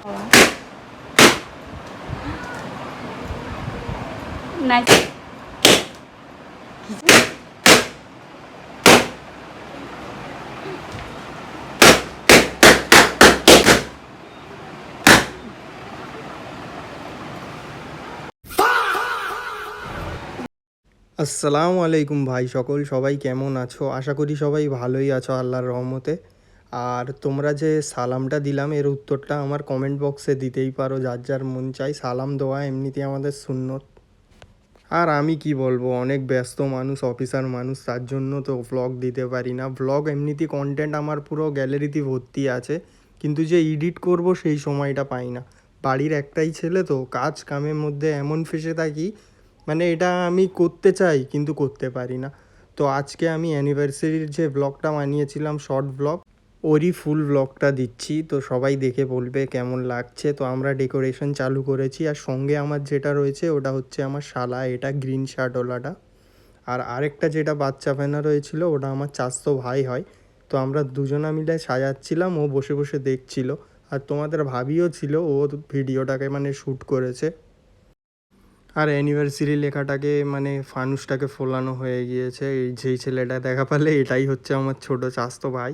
Nice. আসসালামু আলাইকুম ভাই সকল, সবাই কেমন আছো? আশা করি সবাই ভালোই আছো আল্লাহর রহমতে। আর তোমরা যে সালামটা দিলাম এর উত্তরটা আমার কমেন্ট বক্সে দিতেই পারো, যার যার মন চাই। সালাম দেওয়া এমনিতেই আমাদের সুন্নত। আর আমি কি বলবো, অনেক ব্যস্ত মানুষ, অফিসার মানুষ, তার জন্য তো ভ্লগ দিতে পারি না। ভ্লগ এমনিতেই কন্টেন্ট আমার পুরো গ্যালারিতে ভর্তি আছে, কিন্তু যে এডিট করব সেই সময়টা পাই না। বাড়ির একটাই ছেলে তো, কাজ কামের মধ্যে এমন ফেসে থাকি, মানে এটা আমি করতে চাই কিন্তু করতে পারি না। তো আজকে আমি অ্যানিভার্সারির যে ব্লগটা বানিয়েছিলাম শর্ট ব্লগ, ওরই ফুল ব্লগটা দিচ্ছি। তো সবাই দেখে বলবে কেমন লাগছে। তো আমরা ডেকোরেশন চালু করেছি, আর সঙ্গে আমার যেটা রয়েছে ওটা হচ্ছে আমার শালা, এটা গ্রিন শার্টওয়ালাটা। আর আরেকটা যেটা বাচ্চা ফেনা রয়েছিল ওটা আমার চাচাতো ভাই হয়। তো আমরা দুজনা মিলে সাজাচ্ছিলাম, ও বসে বসে দেখছিল। আর তোমাদের ভাবিও ছিল, ও ভিডিওটাকে মানে শ্যুট করেছে। আর অ্যানিভার্সারি লেখাটাকে মানে ফানুসটাকে ফোলানো হয়ে গিয়েছে। এই যেই ছেলেটা দেখা পেলে এটাই হচ্ছে আমার ছোটো চাচাতো ভাই।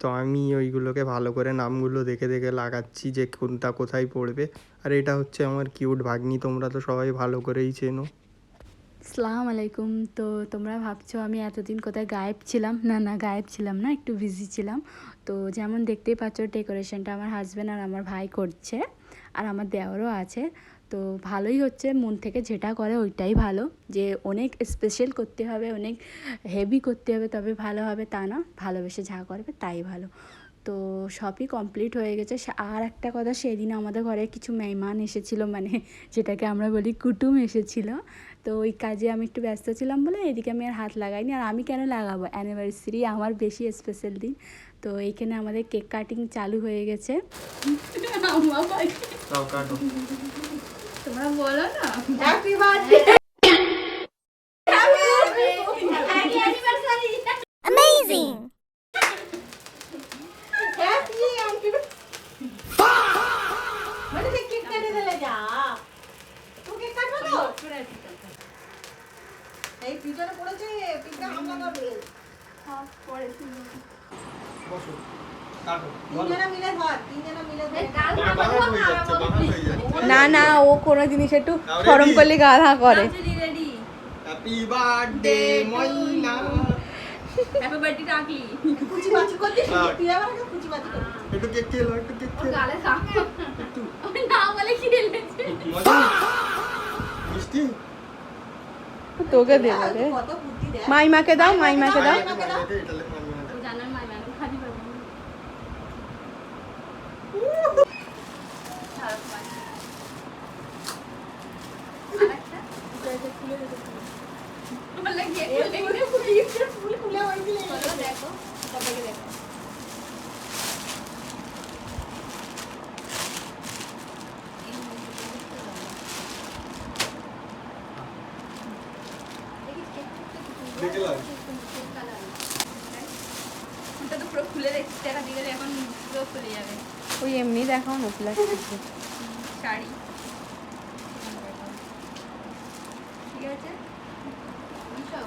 তো আমি ওইগুলোকে ভালো করে নামগুলো দেখে দেখে লাগাচ্ছি যে কোনটা কোথায় পড়বে। আর এটা হচ্ছে আমার কিউট ভাগ্নি, তোমরা তো সবাই ভালো করেই চেনো। আসসালামু আলাইকুম। তো তোমরা ভাবছো আমি এতদিন কোথায় গায়েব ছিলাম। না না, গায়েব ছিলাম না, একটু বিজি ছিলাম। তো যেমন দেখতেই পাচ্ছ ডেকোরেশনটা আমার হাজব্যান্ড আর আমার ভাই করছে, আর আমার দেওরও আছে। তো ভালোই হচ্ছে, মন থেকে যেটা করে ওইটাই ভালো। যে অনেক স্পেশাল করতে হবে, অনেক হেভি করতে হবে তবে ভালো হবে তা না, ভালোবেসে যা করবে তাই ভালো। তো সবই কমপ্লিট হয়ে গেছে। আর একটা কথা, সেদিন আমাদের ঘরে কিছু মেহমান এসেছিলো, মানে যেটাকে আমরা বলি কুটুম এসেছিলো। তো ওই কাজে আমি একটু ব্যস্ত ছিলাম বলে এদিকে আমি আর হাত লাগাইনি। আর আমি কেন লাগাবো, অ্যানিভার্সারি আমার বেশি স্পেশাল দিন। তো এইখানে আমাদের কেক কাটিং চালু হয়ে গেছে। তোমরা বলো না হ্যাপি বার্থডে। এই পিছনে পড়েছে, পিছনে হামলা করবে। হ্যাঁ, পড়েছে। বসো। কাটো। তিনজনা মিলে ধর, তিনজনা মিলে ধর। কাল হামলা না না, ও কোনো জিনিস একটু গরম করলে গাধা করে। রেডি। হ্যাপি বার্থডে ময়না। হ্যাপি বার্থডে টাকি। কুচি বাচি করতে তুই আবার কুচি বাচি করতে। একটু কেক খেলো, একটু কেক খেলো। গালে খাও। একটু। আমি না বলে খেলেছে। মিষ্টি তোকে দেবো রে। কত বুদ্ধি দেয়। মাইমাকে দাও, মাইমাকে দাও। জানার মাই ম্যাডাম খাদি পাবো। দেখো সবাইকে দেখো। খুলে দেখছি টাকা দিয়ে গেলে এখন পুরো খুলে যাবে। ওই এমনি দেখাও না প্লাস্টিক। শাড়ি ঠিক আছে। মিশো,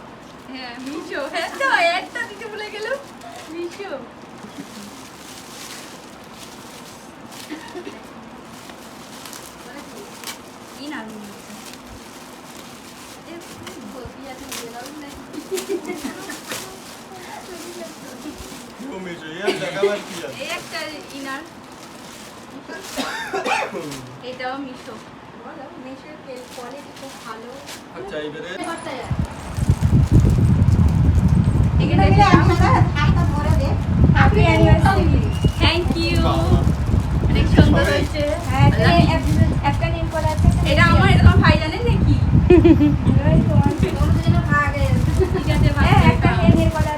হ্যাঁ মিশো, হ্যাঁ তো একটা দিতে ভুলে গেল। মিশো কি নাম একটা ইনার, এটাও মিশো। মিশোর কোয়ালিটি খুব ভালো। আচ্ছা এবারে হ্যাপি অ্যানিভার্সারি। Thank you. অনেক সুন্দর হয়েছে। একটা নেল করা আছে। এটা আমার, এটা তোমার ভাই জানেন নাকি? ঠিক আছে ভাই। একটা নেল করা।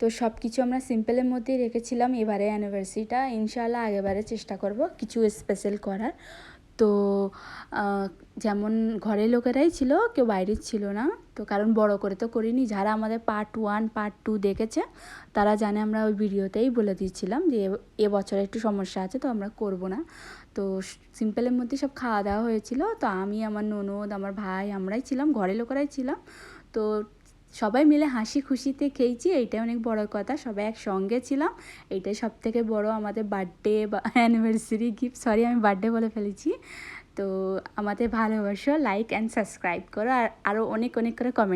তো সব কিছু আমরা সিম্পলের মধ্যেই রেখেছিলাম এবারে অ্যানিভার্সারিটা। ইনশাআল্লাহ আগেবারে চেষ্টা করব কিছু স্পেশাল করার। তো যেমন ঘরের লোকেরাই ছিল, কেউ বাইরের ছিল না। তো কারণ বড় করে তো করিনি, যারা আমাদের পার্ট 1 পার্ট 2 দেখেছে তারা জানে আমরা ওই ভিডিওতেই বলে দিয়েছিলাম যে এবছর একটু সমস্যা আছে, তো আমরা করব না। তো সিম্পলের মধ্যে সব খাওয়া দাওয়া হয়েছিল। তো আমি, আমার ননদ, আমার ভাই, আমরাই ছিলাম, ঘরের লোকেরাই ছিলাম। তো সবাই মিলে হাসি খুশিতে খেয়েছি, এইটাই অনেক বড় কথা। সবাই একসঙ্গে ছিলাম, এইটাই সব থেকে বড় আমাদের বার্থডে বা অ্যানিভার্সারি গিফট। সরি, আমি বার্থডে বলে ফেলেছি। তো আমাদের ভালোবাসো, লাইক অ্যান্ড সাবস্ক্রাইব করো, আর আরও অনেক অনেক করে কমেন্ট